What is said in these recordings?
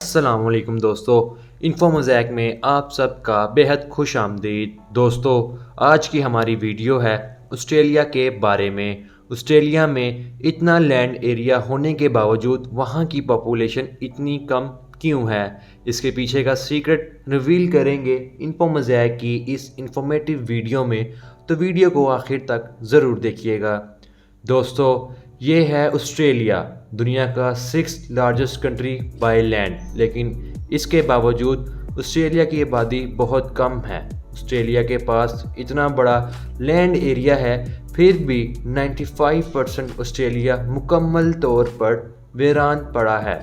अस्सलाम वालेकुम दोस्तों, इन्फो मोज़ैक में आप सबका बेहद खुश आमदीद। दोस्तों, आज की हमारी वीडियो है ऑस्ट्रेलिया के बारे में। ऑस्ट्रेलिया में इतना लैंड एरिया होने के बावजूद वहाँ की पॉपुलेशन इतनी कम क्यों है? इसके पीछे का सीक्रेट रिवील करेंगे इन्फो मोज़ैक की इस इंफॉर्मेटिव वीडियो में, तो वीडियो को आखिर तक ज़रूर देखिएगा। दोस्तों, ये है ऑस्ट्रेलिया, दुनिया का 6th largest country by land, लेकिन इसके बावजूद ऑस्ट्रेलिया की आबादी बहुत कम है। ऑस्ट्रेलिया के पास इतना बड़ा लैंड एरिया है, फिर भी 95% ऑस्ट्रेलिया मुकम्मल तौर पर वीरान पड़ा है।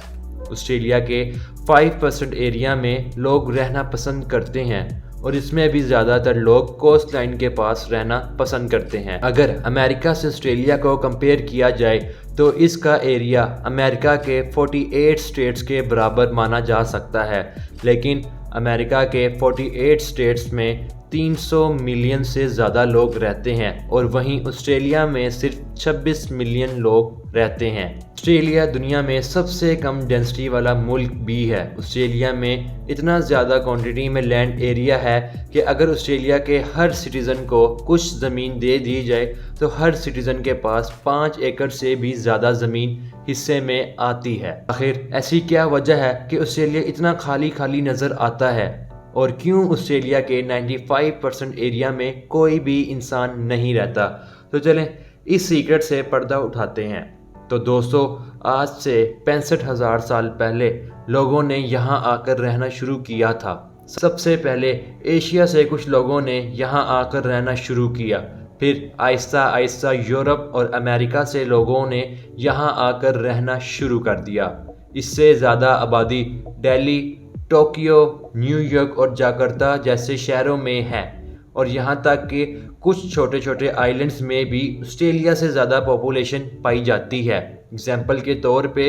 ऑस्ट्रेलिया के 5% एरिया में लोग रहना पसंद करते हैं और इसमें भी ज़्यादातर लोग कोस्ट लाइन के पास रहना पसंद करते हैं। अगर अमेरिका से ऑस्ट्रेलिया को कंपेयर किया जाए तो इसका एरिया अमेरिका के 48 स्टेट्स के बराबर माना जा सकता है, लेकिन अमेरिका के 48 स्टेट्स में 300 मिलियन से ज़्यादा लोग रहते हैं और वहीं ऑस्ट्रेलिया में सिर्फ 26 मिलियन लोग रहते हैं। ऑस्ट्रेलिया दुनिया में सबसे कम डेंसिटी वाला मुल्क भी है। ऑस्ट्रेलिया में इतना ज़्यादा क्वांटिटी में लैंड एरिया है कि अगर ऑस्ट्रेलिया के हर सिटीज़न को कुछ ज़मीन दे दी जाए तो हर सिटीज़न के पास 5 एकड़ से भी ज़्यादा ज़मीन हिस्से में आती है। आखिर ऐसी क्या वजह है कि ऑस्ट्रेलिया इतना खाली खाली नज़र आता है और क्यों ऑस्ट्रेलिया के 95% एरिया में कोई भी इंसान नहीं रहता? तो चलें इस सीक्रेट से पर्दा उठाते हैं। तो दोस्तों, आज से 65,000 साल पहले लोगों ने यहाँ आकर रहना शुरू किया था। सबसे पहले एशिया से कुछ लोगों ने यहाँ आकर रहना शुरू किया, फिर आहिस्ता आहिस्ता यूरोप और अमेरिका से लोगों ने यहाँ आकर रहना शुरू कर दिया। इससे ज़्यादा आबादी दिल्ली, टोक्यो, न्यूयॉर्क और जाकर्ता जैसे शहरों में है और यहाँ तक कि कुछ छोटे छोटे आइलैंड्स में भी ऑस्ट्रेलिया से ज़्यादा पॉपुलेशन पाई जाती है। एग्जाम्पल के तौर पे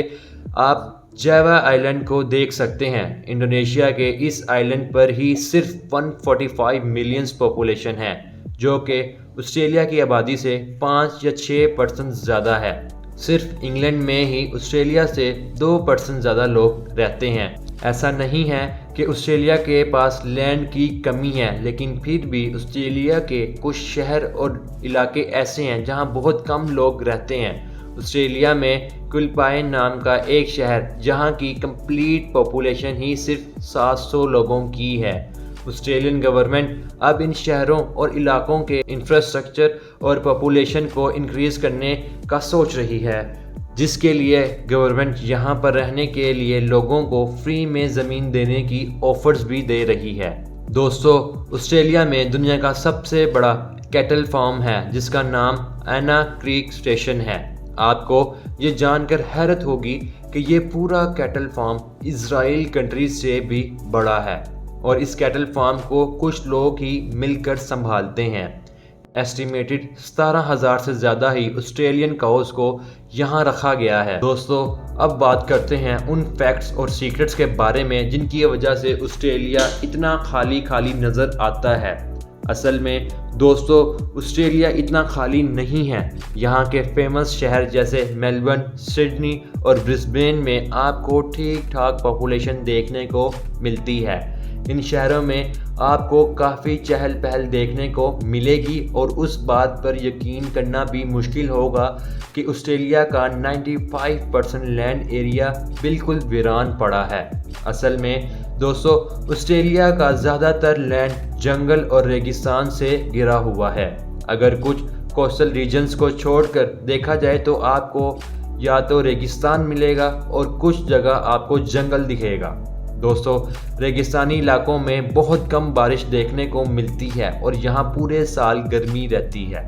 आप जावा आइलैंड को देख सकते हैं। इंडोनेशिया के इस आइलैंड पर ही सिर्फ 145 मिलियंस पॉपुलेशन है, जो कि ऑस्ट्रेलिया की आबादी से 5 या 6% ज़्यादा है। सिर्फ इंग्लैंड में ही ऑस्ट्रेलिया से 2% ज़्यादा लोग रहते हैं। ऐसा नहीं है कि ऑस्ट्रेलिया के पास लैंड की कमी है, लेकिन फिर भी ऑस्ट्रेलिया के कुछ शहर और इलाके ऐसे हैं जहां बहुत कम लोग रहते हैं। ऑस्ट्रेलिया में क्विल्पाइन नाम का एक शहर जहां की कंप्लीट पॉपुलेशन ही सिर्फ 700 लोगों की है। ऑस्ट्रेलियन गवर्नमेंट अब इन शहरों और इलाकों के इंफ्रास्ट्रक्चर और पॉपुलेशन को इंक्रीज़ करने का सोच रही है, जिसके लिए गवर्नमेंट यहाँ पर रहने के लिए लोगों को फ्री में ज़मीन देने की ऑफर्स भी दे रही है। दोस्तों, ऑस्ट्रेलिया में दुनिया का सबसे बड़ा कैटल फार्म है जिसका नाम एना क्रीक स्टेशन है। आपको ये जानकर हैरत होगी कि ये पूरा कैटल फार्म इजराइल कंट्री से भी बड़ा है और इस कैटल फार्म को कुछ लोग ही मिलकर संभालते हैं। एस्टिमेटेड 17,000 से ज़्यादा ही ऑस्ट्रेलियन काउस को यहाँ रखा गया है। दोस्तों, अब बात करते हैं उन फैक्ट्स और सीक्रेट्स के बारे में जिनकी वजह से ऑस्ट्रेलिया इतना खाली खाली नज़र आता है। असल में दोस्तों, ऑस्ट्रेलिया इतना खाली नहीं है। यहाँ के फेमस शहर जैसे मेलबर्न, सिडनी और ब्रिस्बेन में आपको ठीक ठाक पॉपुलेशन देखने को मिलती है। इन शहरों में आपको काफ़ी चहल पहल देखने को मिलेगी और उस बात पर यकीन करना भी मुश्किल होगा कि ऑस्ट्रेलिया का 95% लैंड एरिया बिल्कुल वीरान पड़ा है। असल में दोस्तों, ऑस्ट्रेलिया का ज़्यादातर लैंड जंगल और रेगिस्तान से घिरा हुआ है। अगर कुछ कोस्टल रीजन्स को छोड़कर देखा जाए तो आपको या तो रेगिस्तान मिलेगा और कुछ जगह आपको जंगल दिखेगा। दोस्तों, रेगिस्तानी इलाकों में बहुत कम बारिश देखने को मिलती है और यहाँ पूरे साल गर्मी रहती है।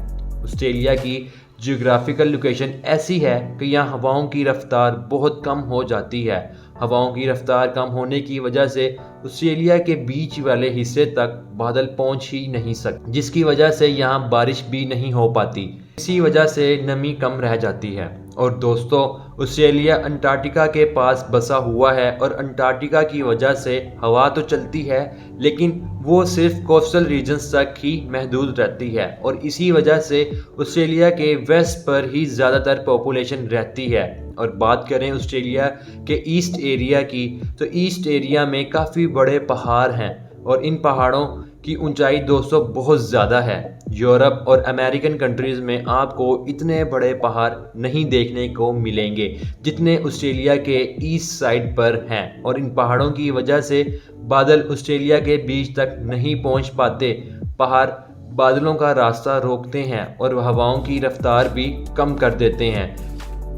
ऑस्ट्रेलिया की जियोग्राफिकल लोकेशन ऐसी है कि यहाँ हवाओं की रफ्तार बहुत कम हो जाती है। हवाओं की रफ्तार कम होने की वजह से ऑस्ट्रेलिया के बीच वाले हिस्से तक बादल पहुँच ही नहीं सकते, जिसकी वजह से यहाँ बारिश भी नहीं हो पाती। इसी वजह से नमी कम रह जाती है اور دوستوں آسٹریلیا انٹارکٹیکا کے پاس بسا ہوا ہے اور انٹارکٹیکا کی وجہ سے ہوا تو چلتی ہے لیکن وہ صرف کوسٹل ریجنز تک ہی محدود رہتی ہے اور اسی وجہ سے آسٹریلیا کے ویسٹ پر ہی زیادہ تر پاپولیشن رہتی ہے۔ اور بات کریں آسٹریلیا کے ایسٹ ایریا کی تو ایسٹ ایریا میں کافی بڑے پہاڑ ہیں اور ان پہاڑوں کی اونچائی دوستوں بہت زیادہ ہے۔ یورپ اور امریکن کنٹریز میں آپ کو اتنے بڑے پہاڑ نہیں دیکھنے کو ملیں گے جتنے آسٹریلیا کے ایسٹ سائڈ پر ہیں اور ان پہاڑوں کی وجہ سے بادل آسٹریلیا کے بیچ تک نہیں پہنچ پاتے۔ پہاڑ بادلوں کا راستہ روکتے ہیں اور ہواؤں کی رفتار بھی کم کر دیتے ہیں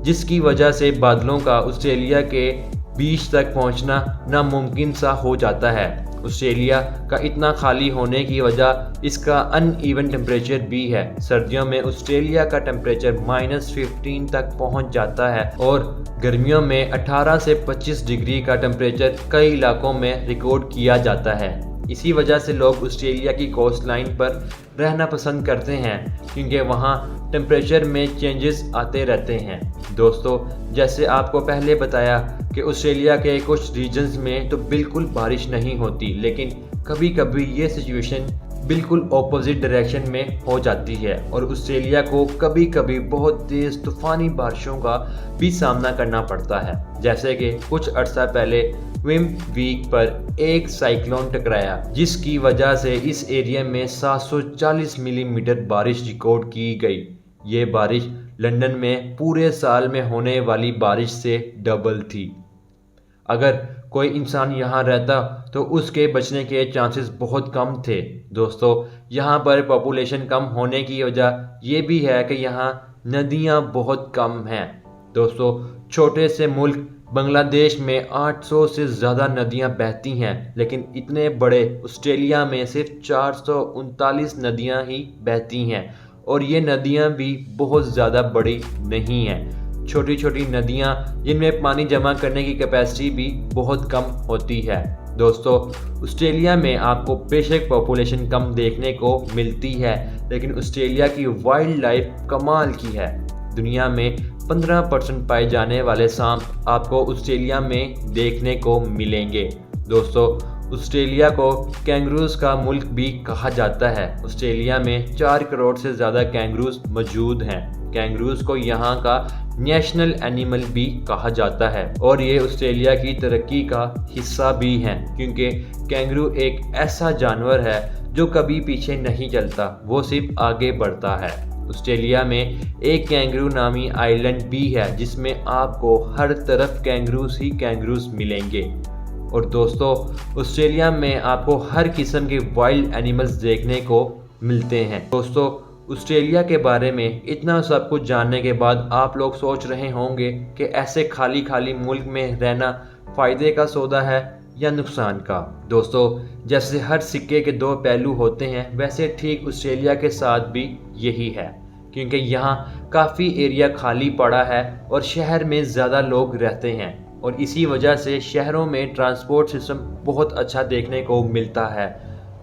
جس کی وجہ سے بادلوں کا آسٹریلیا کے بیچ تک پہنچنا ناممکن سا ہو جاتا ہے۔ آسٹریلیا کا اتنا خالی ہونے کی وجہ اس کا ان ایون ٹیمپریچر بھی ہے۔ سردیوں میں آسٹریلیا کا ٹیمپریچر -15 تک پہنچ جاتا ہے اور گرمیوں میں 18 سے 25 ڈگری کا ٹیمپریچر کئی علاقوں میں ریکارڈ کیا جاتا ہے۔ اسی وجہ سے لوگ آسٹریلیا کی کوسٹ لائن پر رہنا پسند کرتے ہیں کیونکہ وہاں ٹیمپریچر میں چینجز آتے رہتے ہیں۔ دوستو جیسے آپ کو پہلے بتایا کہ آسٹریلیا کے کچھ ریجنز میں تو بالکل بارش نہیں ہوتی لیکن کبھی کبھی یہ سچویشن بالکل اپوزٹ ڈائریکشن میں ہو جاتی ہے اور آسٹریلیا کو کبھی کبھی بہت تیز طوفانی بارشوں کا بھی سامنا کرنا پڑتا ہے، جیسے کہ کچھ عرصہ پہلے ویم ویک پر ایک سائیکلون ٹکرایا جس کی وجہ سے اس ایریا میں 740 ملی میٹر بارش ریکارڈ کی گئی۔ یہ بارش لندن میں پورے سال میں ہونے والی بارش سے ڈبل تھی۔ اگر کوئی انسان یہاں رہتا تو اس کے بچنے کے چانسز بہت کم تھے۔ دوستو یہاں پر پاپولیشن کم ہونے کی وجہ یہ بھی ہے کہ یہاں ندیاں بہت کم ہیں۔ دوستو چھوٹے سے ملک بنگلہ دیش میں 800 سے زیادہ ندیاں بہتی ہیں لیکن اتنے بڑے آسٹریلیا میں صرف 439 ندیاں ہی بہتی ہیں اور یہ ندیاں بھی بہت زیادہ بڑی نہیں ہیں۔ چھوٹی چھوٹی ندیاں جن میں پانی جمع کرنے کی کیپیسٹی بھی بہت کم ہوتی ہے۔ دوستو آسٹریلیا میں آپ کو بے شک پاپولیشن کم دیکھنے کو ملتی ہے لیکن آسٹریلیا کی وائلڈ لائف کمال کی ہے۔ دنیا میں 15% پائے جانے والے سانپ آپ کو آسٹریلیا میں دیکھنے کو ملیں گے۔ دوستو آسٹریلیا کو کینگروز کا ملک بھی کہا جاتا ہے۔ آسٹریلیا میں 4 کروڑ سے زیادہ کینگروز موجود ہیں۔ کینگروز کو یہاں کا نیشنل اینیمل بھی کہا جاتا ہے اور یہ آسٹریلیا کی ترقی کا حصہ بھی ہیں کیونکہ کینگرو ایک ایسا جانور ہے جو کبھی پیچھے نہیں چلتا، وہ صرف آگے بڑھتا ہے۔ آسٹریلیا میں ایک کینگرو نامی آئی لینڈ بھی ہے جس میں آپ کو ہر طرف کینگروز ہی کینگروز ملیں گے۔ اور دوستو آسٹریلیا میں آپ کو ہر قسم کے وائلڈ اینیملز دیکھنے کو ملتے ہیں۔ دوستو آسٹریلیا کے بارے میں اتنا سب کچھ جاننے کے بعد آپ لوگ سوچ رہے ہوں گے کہ ایسے خالی ملک میں رہنا فائدے کا سودا ہے یا نقصان کا۔ دوستو جیسے ہر سکے کے 2 پہلو ہوتے ہیں ویسے ٹھیک آسٹریلیا کے ساتھ بھی یہی ہے کیونکہ یہاں کافی ایریا خالی پڑا ہے اور شہر میں زیادہ لوگ رہتے ہیں اور اسی وجہ سے شہروں میں ٹرانسپورٹ سسٹم بہت اچھا دیکھنے کو ملتا ہے۔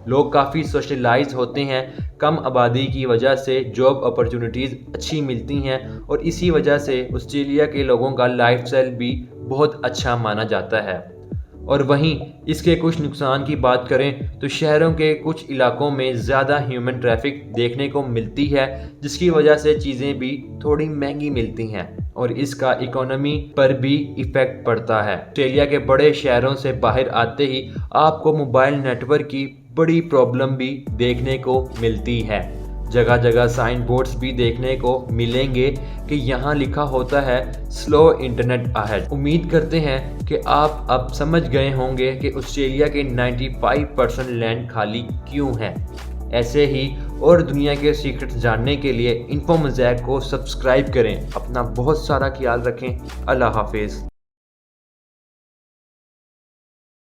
لوگ کافی سوشلائز ہوتے ہیں، کم آبادی کی وجہ سے جاب اپرچونٹیز اچھی ملتی ہیں اور اسی وجہ سے آسٹریلیا کے لوگوں کا لائف سٹائل بھی بہت اچھا مانا جاتا ہے۔ اور وہیں اس کے کچھ نقصان کی بات کریں تو شہروں کے کچھ علاقوں میں زیادہ ہیومن ٹریفک دیکھنے کو ملتی ہے جس کی وجہ سے چیزیں بھی تھوڑی مہنگی ملتی ہیں اور اس کا اکانومی پر بھی ایفیکٹ پڑتا ہے۔ آسٹریلیا کے بڑے شہروں سے باہر آتے ہی آپ کو موبائل نیٹ ورک کی بڑی پرابلم بھی دیکھنے کو ملتی ہے۔ جگہ جگہ سائن بورڈز بھی دیکھنے کو ملیں گے کہ یہاں لکھا ہوتا ہے سلو انٹرنیٹ اہیڈ۔ امید کرتے ہیں کہ آپ اب سمجھ گئے ہوں گے کہ آسٹریلیا کے 95% لینڈ خالی کیوں ہے۔ ایسے ہی اور دنیا کے سیکرٹ جاننے کے لیے انفو موزیک کو سبسکرائب کریں۔ اپنا بہت سارا خیال رکھیں۔ اللہ حافظ۔